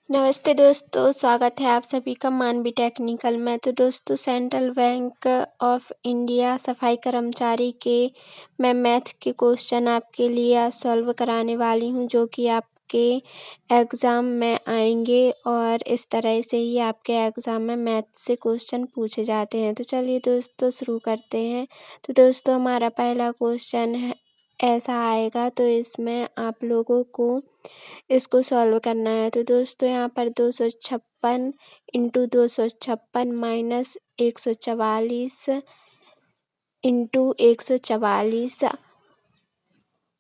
नमस्ते दोस्तों, स्वागत है आप सभी का मानवी टेक्निकल में। तो दोस्तों, सेंट्रल बैंक ऑफ इंडिया सफाई कर्मचारी के मैं मैथ के क्वेश्चन आपके लिए आज सॉल्व कराने वाली हूँ, जो कि आपके एग्ज़ाम में आएंगे और इस तरह से ही आपके एग्ज़ाम में मैथ से क्वेश्चन पूछे जाते हैं। तो चलिए दोस्तों शुरू करते हैं। तो दोस्तों, हमारा पहला क्वेश्चन है ऐसा आएगा, तो इसमें आप लोगों को इसको सॉल्व करना है। तो दोस्तों, यहाँ पर 256 इंटू 256 माइनस 144 इंटू 144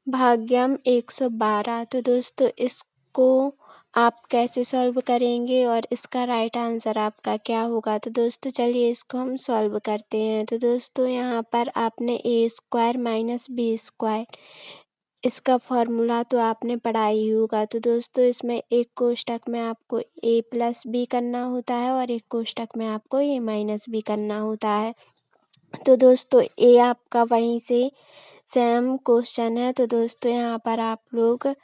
भाग्यम 112। तो दोस्तों, इसको आप कैसे सॉल्व करेंगे और इसका राइट आंसर आपका क्या होगा। तो दोस्तों, चलिए इसको हम सॉल्व करते हैं। तो दोस्तों, यहाँ पर आपने ए स्क्वायर माइनस बी स्क्वायर इसका फॉर्मूला तो आपने पढ़ा ही होगा। तो दोस्तों, इसमें एक कोष्टक में आपको ए प्लस बी करना होता है और एक कोष्टक में आपको ए माइनस बी करना होता है। तो दोस्तों, ए आपका वहीं से सेम क्वेश्चन है। तो दोस्तों, यहाँ पर आप लोग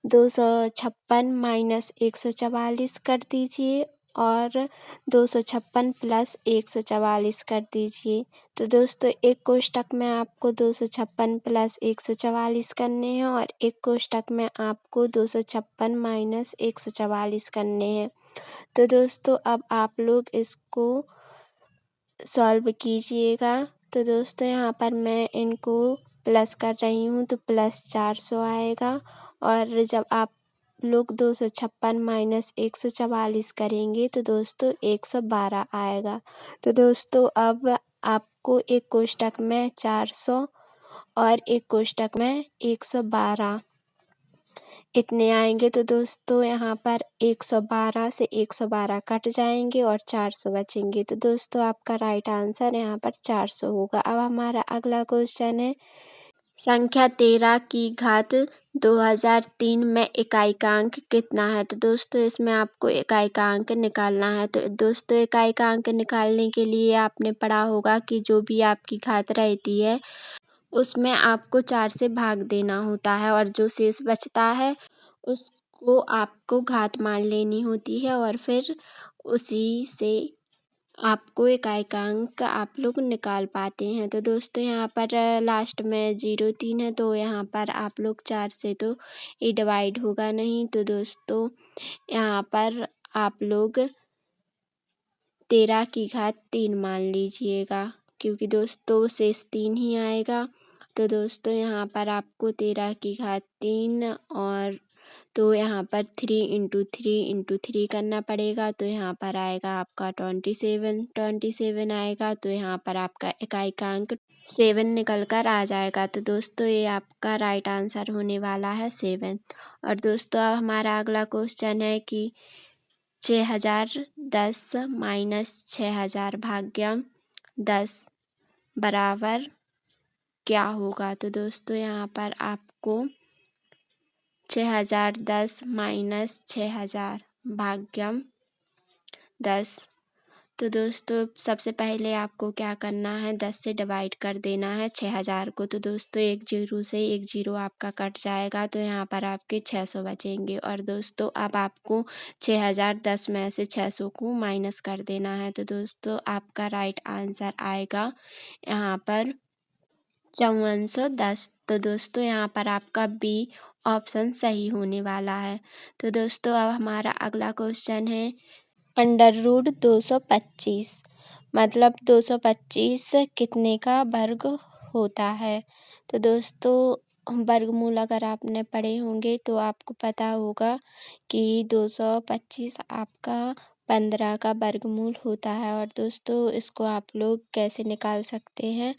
256 माइनस 144 कर दीजिए और 256 प्लस 144 कर दीजिए। तो दोस्तों, एक कोष्टक में आपको 256 प्लस 144 करने हैं और एक कोष्टक में आपको 256 माइनस 144 करने हैं। तो दोस्तों, अब आप लोग इसको सॉल्व कीजिएगा। तो दोस्तों, यहाँ पर मैं इनको प्लस कर रही हूँ, तो प्लस 400 आएगा और जब आप लोग 256 माइनस 144 करेंगे तो दोस्तों 112 आएगा। तो दोस्तों, अब आपको एक कोष्टक में 400 और एक कोष्टक में 112 इतने आएंगे। तो दोस्तों, यहाँ पर 112 से 112 कट जाएंगे और 400 बचेंगे। तो दोस्तों, आपका राइट आंसर यहाँ पर 400 होगा। अब हमारा अगला क्वेश्चन है, संख्या 13 की घात 2003 में इकाइकांक कितना है। तो दोस्तों, इसमें आपको इकाइकांक निकालना है। तो दोस्तों, इकाइकांक निकालने के लिए आपने पढ़ा होगा कि जो भी आपकी घात रहती है उसमें आपको 4 से भाग देना होता है और जो शेष बचता है उसको आपको घात मान लेनी होती है और फिर उसी से आपको इकाइकांक आप लोग निकाल पाते हैं। तो दोस्तों, यहाँ पर लास्ट में 03 है, तो यहाँ पर आप लोग 4 से तो ये डिवाइड होगा नहीं। तो दोस्तों, यहाँ पर आप लोग 13 की घात 3 मान लीजिएगा, क्योंकि दोस्तों शेष 3 ही आएगा। तो दोस्तों, यहाँ पर आपको 13 की घात 3 और तो यहाँ पर 3 इंटू 3 करना पड़ेगा। तो यहाँ पर आएगा आपका 27 आएगा। तो यहाँ पर आपका इकाइकांक 7 निकल कर आ जाएगा। तो दोस्तों, ये आपका राइट आंसर होने वाला है 7। और दोस्तों, अब हमारा अगला क्वेश्चन है कि 6010 माइनस 6000 भाग्यम 10 बराबर क्या होगा। तो दोस्तों, यहाँ पर आपको 6010 माइनस 6000 भाग्यम 10। तो दोस्तों, सबसे पहले आपको क्या करना है, 10 से डिवाइड कर देना है 6000 को। तो दोस्तों, एक जीरो से एक जीरो आपका कट जाएगा, तो यहाँ पर आपके 600 बचेंगे। और दोस्तों, अब आपको 6010 में से 600 को माइनस कर देना है। तो दोस्तों, आपका राइट आंसर आएगा यहाँ पर 5410। तो दोस्तों, यहाँ पर आपका बी ऑप्शन सही होने वाला है। तो दोस्तों, अब हमारा अगला क्वेश्चन है, अंडर रूट 225 मतलब 225 कितने का वर्ग होता है। तो दोस्तों, वर्गमूल अगर आपने पढ़े होंगे तो आपको पता होगा कि 225 आपका 15 का वर्गमूल होता है। और दोस्तों, इसको आप लोग कैसे निकाल सकते हैं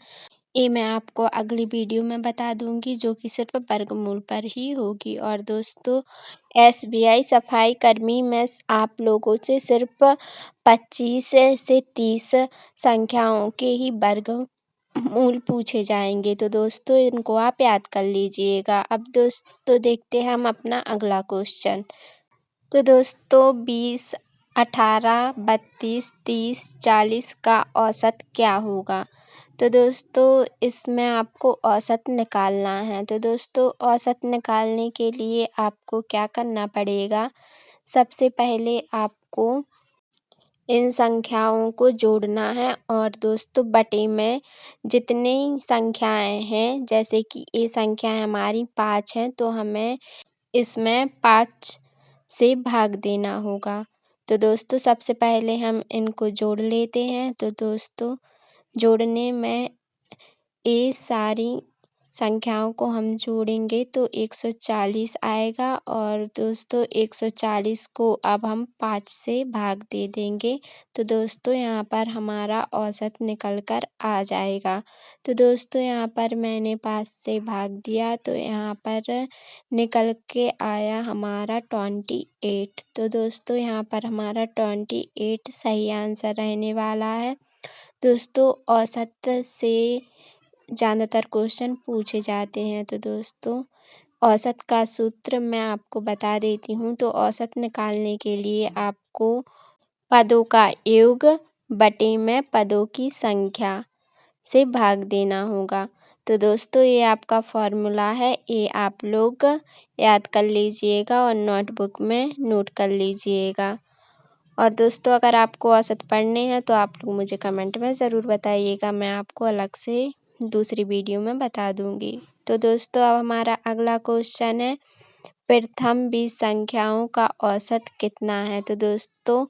ये मैं आपको अगली वीडियो में बता दूंगी, जो कि सिर्फ वर्गमूल पर ही होगी। और दोस्तों, SBI सफाई कर्मी में आप लोगों से सिर्फ 25 से 30 संख्याओं के ही वर्गमूल पूछे जाएंगे। तो दोस्तों, इनको आप याद कर लीजिएगा। अब दोस्तों, देखते हैं हम अपना अगला क्वेश्चन। तो दोस्तों, 20, 18, 32, 30, 40 का औसत क्या होगा। तो दोस्तों, इसमें आपको औसत निकालना है। तो दोस्तों, औसत निकालने के लिए आपको क्या करना पड़ेगा, सबसे पहले आपको इन संख्याओं को जोड़ना है और दोस्तों बटे में जितनी संख्याएं हैं, जैसे कि ये संख्या हमारी 5 है, तो हमें इसमें 5 से भाग देना होगा। तो दोस्तों सबसे पहले हम इनको जोड़ लेते हैं। तो दोस्तों जोड़ने में ये सारी संख्याओं को हम जोड़ेंगे तो 140 आएगा और दोस्तों 140 को अब हम 5 से भाग दे देंगे। तो दोस्तों यहाँ पर हमारा औसत निकल कर आ जाएगा। तो दोस्तों यहाँ पर मैंने 5 से भाग दिया तो यहाँ पर निकल के आया हमारा 28। तो दोस्तों यहाँ पर हमारा 28 सही आंसर रहने वाला है। दोस्तों औसत से ज़्यादातर क्वेश्चन पूछे जाते हैं। तो दोस्तों औसत का सूत्र मैं आपको बता देती हूँ। तो औसत निकालने के लिए आपको पदों का योग बटे में पदों की संख्या से भाग देना होगा। तो दोस्तों ये आपका फॉर्मूला है, ये आप लोग याद कर लीजिएगा और नोटबुक में नोट कर लीजिएगा। और दोस्तों अगर आपको औसत पढ़ने हैं तो आप लोग मुझे कमेंट में ज़रूर बताइएगा, मैं आपको अलग से दूसरी वीडियो में बता दूंगी। तो दोस्तों अब हमारा अगला क्वेश्चन है, प्रथम 20 संख्याओं का औसत कितना है। तो दोस्तों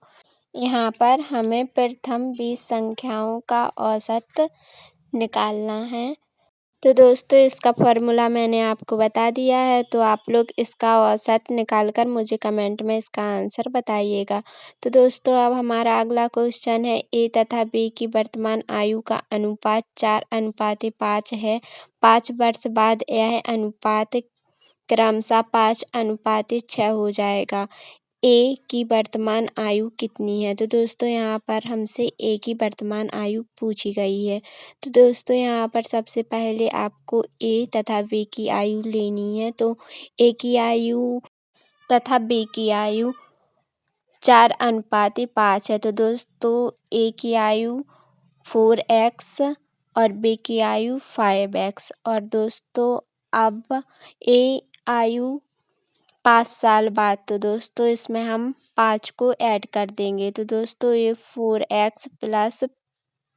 यहाँ पर हमें प्रथम 20 संख्याओं का औसत निकालना है। तो दोस्तों इसका फॉर्मूला मैंने आपको बता दिया है, तो आप लोग इसका औसत निकालकर मुझे कमेंट में इसका आंसर बताइएगा। तो दोस्तों अब हमारा अगला क्वेश्चन है, ए तथा बी की वर्तमान आयु का अनुपात 4:5 है। 5 वर्ष बाद यह अनुपात क्रमशः 5:6 हो जाएगा। ए की वर्तमान आयु कितनी है। तो दोस्तों यहाँ पर हमसे ए की वर्तमान आयु पूछी गई है। तो दोस्तों यहाँ पर सबसे पहले आपको ए तथा बी की आयु लेनी है। तो ए की आयु तथा बी की आयु 4:5 है। तो दोस्तों ए की आयु 4x और बी की आयु 5x। और दोस्तों अब ए आयु 5 साल बाद, तो दोस्तों इसमें हम 5 को ऐड कर देंगे। तो दोस्तों ये 4x +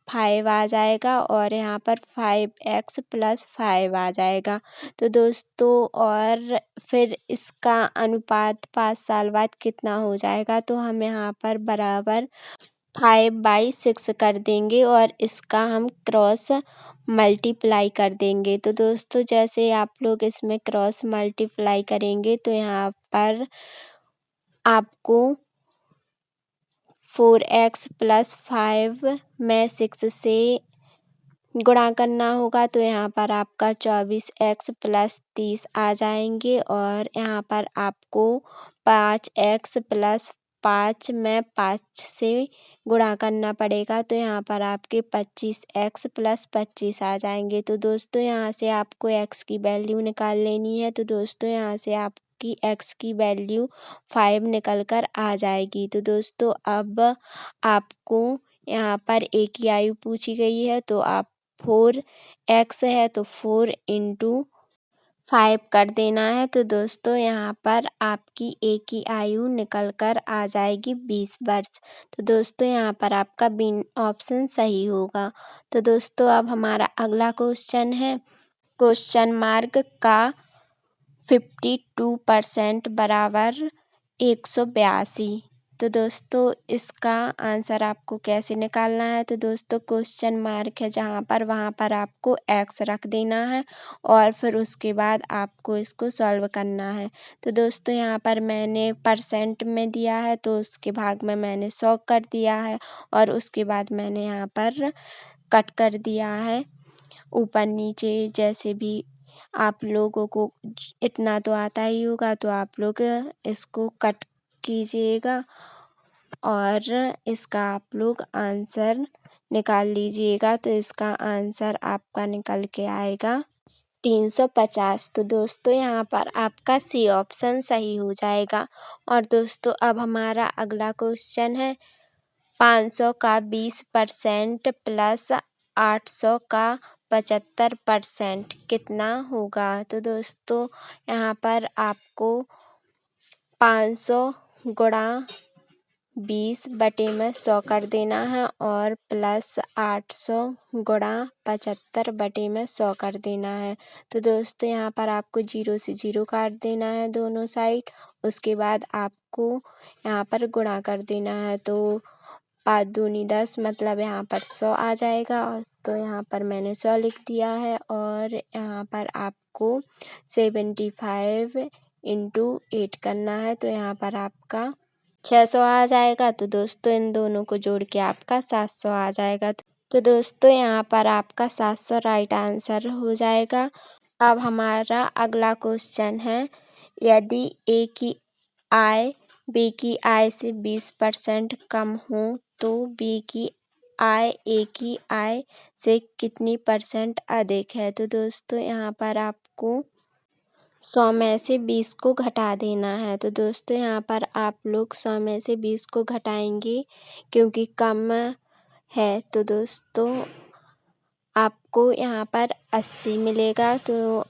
5 आ जाएगा और यहाँ पर 5x + 5 आ जाएगा। तो दोस्तों और फिर इसका अनुपात 5 साल बाद कितना हो जाएगा, तो हम यहाँ पर बराबर 5/6 कर देंगे और इसका हम क्रॉस मल्टीप्लाई कर देंगे। तो दोस्तों जैसे आप लोग इसमें क्रॉस मल्टीप्लाई करेंगे तो यहाँ पर आपको 4x + 5 में 6 से गुणा करना होगा। तो यहाँ पर आपका 24x + 30 आ जाएंगे और यहाँ पर आपको 5x + 5 में 5 से गुणा करना पड़ेगा। तो यहाँ पर आपके 25x + 25 आ जाएंगे। तो दोस्तों यहाँ से आपको x की वैल्यू निकाल लेनी है। तो दोस्तों यहाँ से आपकी x की वैल्यू 5 निकल कर आ जाएगी। तो दोस्तों अब आपको यहाँ पर ए की आयु पूछी गई है, तो आप 4x है तो 4 × 5 कर देना है। तो दोस्तों यहाँ पर आपकी ए की आयु निकल कर आ जाएगी 20 वर्ष। तो दोस्तों यहाँ पर आपका बी ऑप्शन सही होगा। तो दोस्तों अब हमारा अगला क्वेश्चन है, क्वेश्चन मार्क का 52% बराबर 182। तो दोस्तों इसका आंसर आपको कैसे निकालना है। तो दोस्तों क्वेश्चन मार्क है जहाँ पर, वहाँ पर आपको x रख देना है और फिर उसके बाद आपको इसको सॉल्व करना है। तो दोस्तों यहाँ पर मैंने परसेंट में दिया है तो उसके भाग में मैंने 100 कर दिया है और उसके बाद मैंने यहाँ पर कट कर दिया है ऊपर नीचे। जैसे भी आप लोगों को इतना तो आता ही होगा, तो आप लोग इसको कट कीजिएगा और इसका आप लोग आंसर निकाल लीजिएगा। तो इसका आंसर आपका निकल के आएगा 350। तो दोस्तों यहाँ पर आपका सी ऑप्शन सही हो जाएगा। और दोस्तों अब हमारा अगला क्वेश्चन है, 500 का 20% + 800 का 75% कितना होगा। तो दोस्तों यहाँ पर आपको 500 गुणा 20/100 कर देना है और प्लस 800 गुणा 75/100 कर देना है। तो दोस्तों यहाँ पर आपको 0 से 0 काट देना है दोनों साइड। उसके बाद आपको यहाँ पर गुणा कर देना है। तो 5 दूनी 10 मतलब यहाँ पर 100 आ जाएगा। तो यहाँ पर मैंने 100 लिख दिया है और यहाँ पर आपको 75 × 8 करना है। तो यहाँ पर आपका 600 आ जाएगा। तो दोस्तों इन दोनों को जोड़ के आपका 700 आ जाएगा। तो दोस्तों यहाँ पर आपका 700 राइट आंसर हो जाएगा। अब हमारा अगला क्वेश्चन है, यदि ए की आय बी की आय से 20% कम हो तो बी की आय ए की आय से कितनी % अधिक है। तो दोस्तों यहाँ पर आपको 100 में से 20 को घटा देना है। तो दोस्तों यहाँ पर आप लोग 100 में से 20 को घटाएंगे क्योंकि कम है। तो दोस्तों आपको यहाँ पर 80 मिलेगा। तो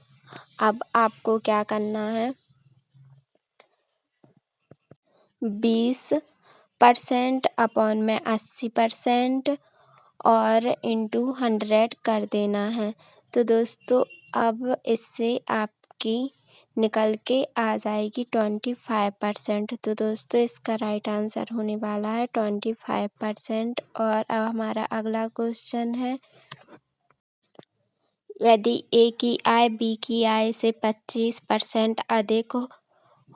अब आपको क्या करना है, 20% अपॉन में 80% और इंटू 100 कर देना है। तो दोस्तों अब इससे आपकी निकल के आ जाएगी 25%। तो दोस्तों इसका राइट आंसर होने वाला है 25%। और अब हमारा अगला क्वेश्चन है, यदि ए की आय बी की आय से 25% अधिक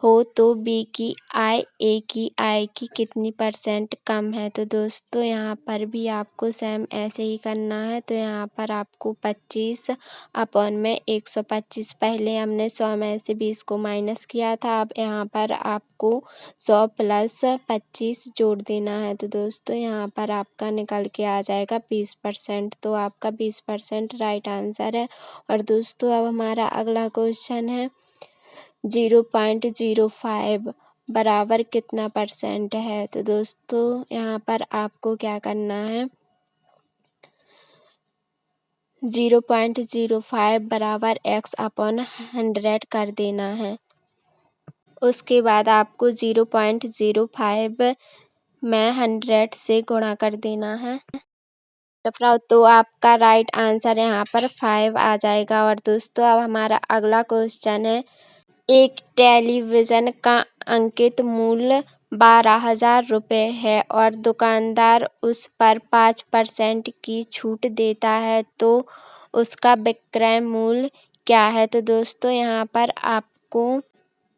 हो तो बी की आय ए की आय की कितनी % कम है। तो दोस्तों यहाँ पर भी आपको सेम ऐसे ही करना है। तो यहाँ पर आपको 25 अपॉन में 125, पहले हमने 100 में से 20 को माइनस किया था। अब यहाँ पर आपको 100 प्लस 25 जोड़ देना है। तो दोस्तों यहाँ पर आपका निकल के आ जाएगा 20%। तो आपका 20% राइट आंसर है। और दोस्तों अब हमारा अगला क्वेश्चन है, 0.05 बराबर कितना % है। तो दोस्तों यहाँ पर आपको क्या करना है, 0.05 बराबर x अपॉन 100 कर देना है। उसके बाद आपको 0.05 में 100 से गुणा कर देना है। तो आपका राइट आंसर यहाँ पर 5 आ जाएगा। और दोस्तों अब हमारा अगला क्वेश्चन है, एक टेलीविज़न का अंकित मूल्य 12,000 रुपये है और दुकानदार उस पर 5% की छूट देता है तो उसका विक्रय मूल्य क्या है। तो दोस्तों यहाँ पर आपको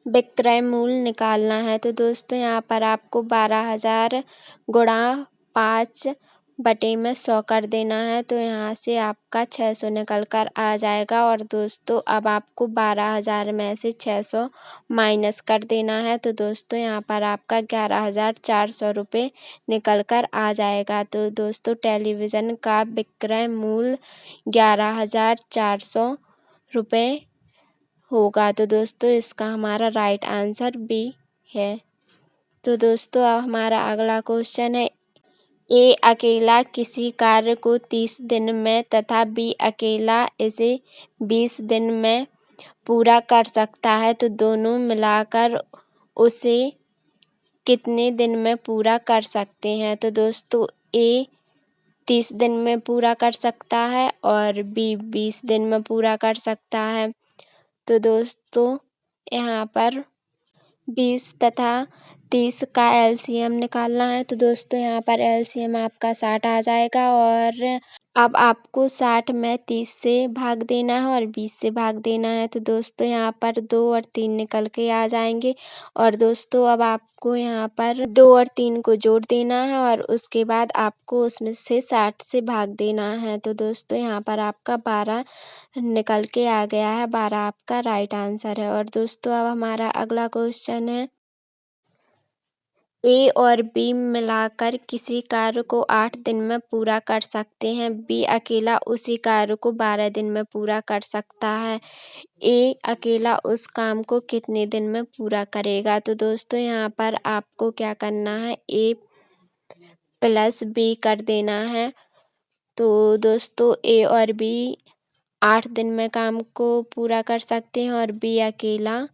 विक्रय मूल्य निकालना है। तो दोस्तों यहाँ पर आपको 12,000 गुणा 5/100 कर देना है। तो यहाँ से आपका 600 निकल कर आ जाएगा। और दोस्तों अब आपको 12,000 में से 600 माइनस कर देना है। तो दोस्तों यहाँ पर आपका 11,400 रुपये निकल कर आ जाएगा। तो दोस्तों टेलीविज़न का विक्रय मूल्य 11,400 रुपये होगा। तो दोस्तों इसका हमारा राइट आंसर बी है। तो दोस्तों अब हमारा अगला क्वेश्चन है, ए अकेला किसी कार्य को 30 दिन में तथा बी अकेला इसे 20 दिन में पूरा कर सकता है तो दोनों मिलाकर उसे कितने दिन में पूरा कर सकते हैं। तो दोस्तों ए 30 दिन में पूरा कर सकता है और बी 20 दिन में पूरा कर सकता है। तो दोस्तों यहाँ पर 20 तथा 30 का LCM निकालना है। तो दोस्तों यहाँ पर LCM आपका 60 आ जाएगा। और अब आपको 60 में 30 से भाग देना है और 20 से भाग देना है। तो दोस्तों यहाँ पर 2 और 3 निकल के आ जाएंगे। और दोस्तों अब आपको यहाँ पर 2 और 3 को जोड़ देना है और उसके बाद आपको उसमें से 60 से भाग देना है। तो दोस्तों यहाँ पर आपका 12 निकल के आ गया है। 12 आपका राइट आंसर है। और दोस्तों अब हमारा अगला क्वेश्चन है, ए और बी मिलाकर किसी कार्य को 8 दिन में पूरा कर सकते हैं, बी अकेला उसी कार्य को 12 दिन में पूरा कर सकता है, ए अकेला उस काम को कितने दिन में पूरा करेगा। तो दोस्तों यहाँ पर आपको क्या करना है, ए प्लस बी कर देना है। तो दोस्तों ए और बी 8 दिन में काम को पूरा कर सकते हैं और बी अकेला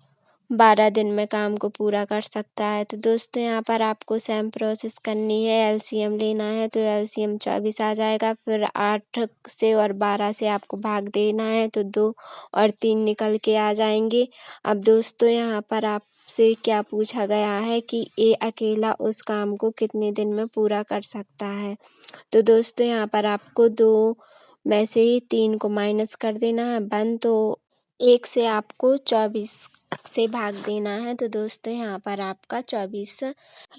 12 दिन में काम को पूरा कर सकता है। तो दोस्तों यहाँ पर आपको सेम प्रोसेस करनी है। एलसीएम लेना है तो एलसीएम 24 आ जाएगा। फिर 8 से और 12 से आपको भाग देना है तो 2 और 3 निकल के आ जाएंगे। अब दोस्तों यहाँ पर आपसे क्या पूछा गया है कि ए अकेला उस काम को कितने दिन में पूरा कर सकता है। तो दोस्तों यहाँ पर आपको 2 में से 3 को माइनस कर देना है 1, तो 1 से आपको 24 से भाग देना है। तो दोस्तों यहाँ पर आपका 24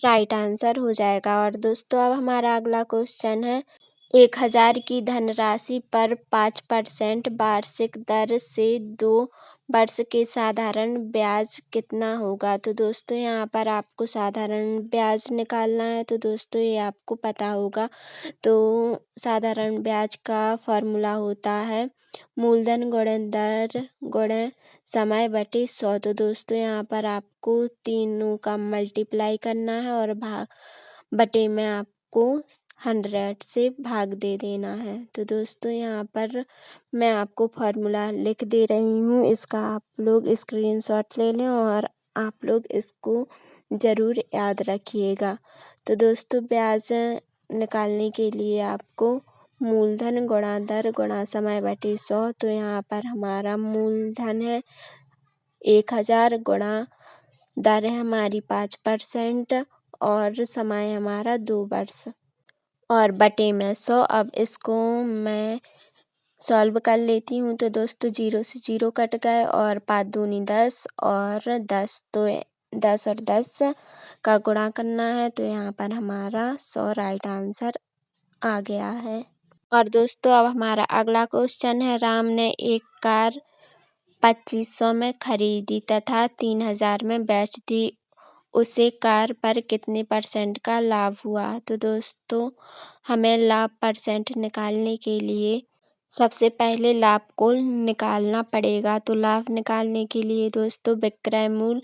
राइट आंसर हो जाएगा। और दोस्तों अब हमारा अगला क्वेश्चन है 1000 की धनराशि पर 5% वार्षिक दर से 2 वर्ष के साधारण ब्याज कितना होगा। तो दोस्तों यहाँ पर आपको साधारण ब्याज निकालना है। तो दोस्तों ये आपको पता होगा। तो साधारण ब्याज का फॉर्मूला होता है मूलधन गुणन दर गुणन समय बटे 100। तो दोस्तों यहाँ पर आपको तीनों का मल्टीप्लाई करना है और बटे में आपको 100 से भाग दे देना है। तो दोस्तों यहाँ पर मैं आपको फॉर्मूला लिख दे रही हूँ, इसका आप लोग स्क्रीनशॉट ले लें और आप लोग इसको ज़रूर याद रखिएगा। तो दोस्तों ब्याज निकालने के लिए आपको मूलधन गुणा दर गुणा समय बटे 100। तो यहाँ पर हमारा मूलधन है 1000 गुणा दर है हमारी 5% और समय हमारा 2 वर्ष और बटे में 100। अब इसको मैं सॉल्व कर लेती हूँ। तो दोस्तों 0 से 0 कट गए और 5 दूनी 10 और 10, तो 10 और 10 का गुणा करना है। तो यहाँ पर हमारा 100 राइट आंसर आ गया है। और दोस्तों अब हमारा अगला क्वेश्चन है राम ने एक कार 2500 में खरीदी तथा 3000 में बेच दी, उसे कार पर कितने % का लाभ हुआ। तो दोस्तों हमें लाभ % निकालने के लिए सबसे पहले लाभ को निकालना पड़ेगा। तो लाभ निकालने के लिए दोस्तों विक्रय मूल्य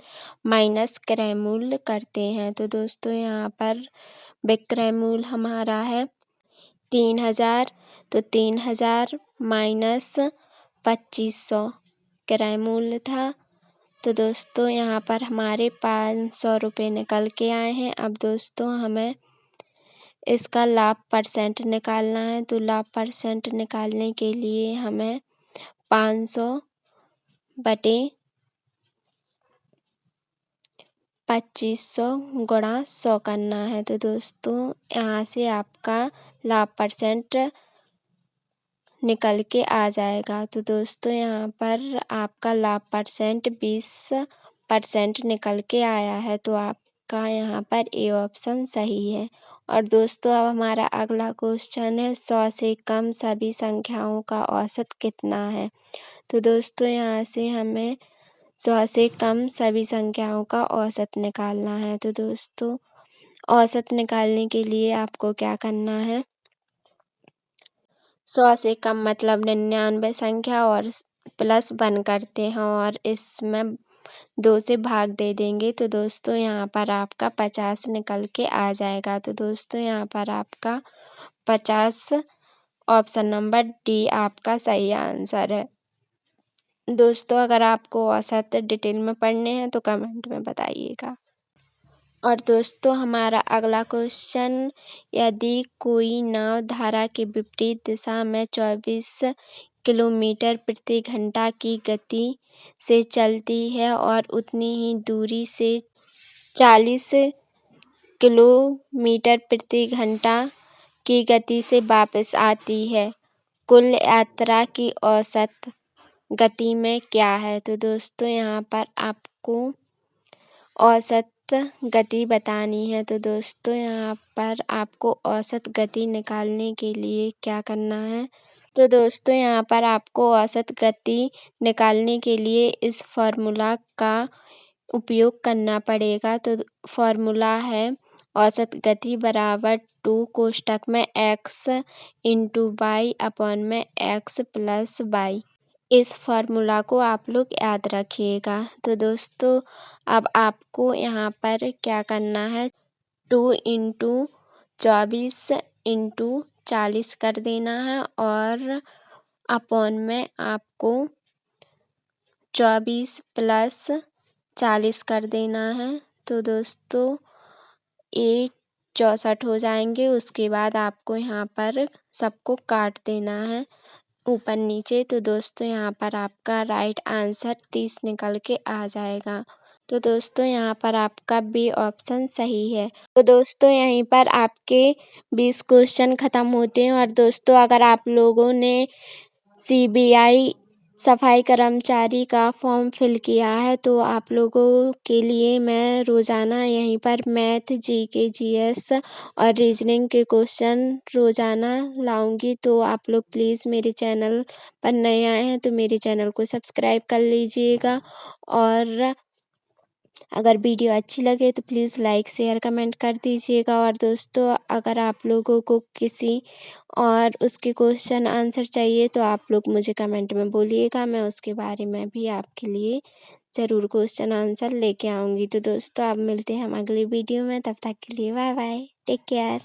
माइनस क्रय मूल्य करते हैं। तो दोस्तों यहाँ पर विक्रय मूल्य हमारा है 3000, तो 3000 माइनस 2500 क्रय मूल्य था। तो दोस्तों यहाँ पर हमारे 500 रुपये निकल के आए हैं। अब दोस्तों हमें इसका लाभ % निकालना है। तो लाभ % निकालने के लिए हमें 500 बटे 2500 गुणा 100 करना है। तो दोस्तों यहाँ से आपका लाभ % निकल के आ जाएगा। तो दोस्तों यहाँ पर आपका लाभ % 20% निकल के आया है। तो आपका यहाँ पर ए ऑप्शन सही है। और दोस्तों अब हमारा अगला क्वेश्चन है 100 से कम सभी संख्याओं का औसत कितना है। तो दोस्तों यहाँ से हमें 100 से कम सभी संख्याओं का औसत निकालना है। तो दोस्तों औसत निकालने के लिए आपको क्या करना है, 100 से कम मतलब 99 संख्या और प्लस 1 करते हैं और इसमें 2 से भाग दे देंगे। तो दोस्तों यहाँ पर आपका 50 निकल के आ जाएगा। तो दोस्तों यहाँ पर आपका 50 ऑप्शन नंबर डी आपका सही आंसर है। दोस्तों अगर आपको औसत डिटेल में पढ़ने हैं तो कमेंट में बताइएगा। और दोस्तों हमारा अगला क्वेश्चन यदि कोई नाव धारा के विपरीत दिशा में 24 किलोमीटर प्रति घंटा की गति से चलती है और उतनी ही दूरी से 40 किलोमीटर प्रति घंटा की गति से वापस आती है, कुल यात्रा की औसत गति में क्या है। तो दोस्तों यहाँ पर आपको औसत गति बतानी है। तो दोस्तों यहाँ पर आपको औसत गति निकालने के लिए क्या करना है, तो दोस्तों यहाँ पर आपको औसत गति निकालने के लिए इस फॉर्मूला का उपयोग करना पड़ेगा। तो फॉर्मूला है औसत गति बराबर 2 कोष्ठक में x इंटू वाई अपॉन में x प्लस वाई। इस फॉर्मूला को आप लोग याद रखिएगा। तो दोस्तों अब आपको यहाँ पर क्या करना है, 2 इंटू 24 इंटू 40 कर देना है और अपॉन में आपको 24 प्लस 40 कर देना है। तो दोस्तों ये 64 हो जाएंगे। उसके बाद आपको यहाँ पर सबको काट देना है ऊपर नीचे। तो दोस्तों यहाँ पर आपका राइट आंसर 30 निकल के आ जाएगा। तो दोस्तों यहाँ पर आपका बी ऑप्शन सही है। तो दोस्तों यहीं पर आपके 20 क्वेश्चन खत्म होते हैं। और दोस्तों अगर आप लोगों ने CBI सफाई कर्मचारी का फॉर्म फिल किया है तो आप लोगों के लिए मैं रोज़ाना यहीं पर मैथ, GK, GS और रीजनिंग के क्वेश्चन रोज़ाना लाऊंगी। तो आप लोग प्लीज़ मेरे चैनल पर नए आए हैं तो मेरे चैनल को सब्सक्राइब कर लीजिएगा। और अगर वीडियो अच्छी लगे तो प्लीज़ लाइक, शेयर, कमेंट कर दीजिएगा। और दोस्तों अगर आप लोगों को किसी और उसके क्वेश्चन आंसर चाहिए तो आप लोग मुझे कमेंट में बोलिएगा, मैं उसके बारे में भी आपके लिए ज़रूर क्वेश्चन आंसर लेके आऊँगी। तो दोस्तों अब मिलते हैं हम अगली वीडियो में, तब तक के लिए बाय बाय, टेक केयर।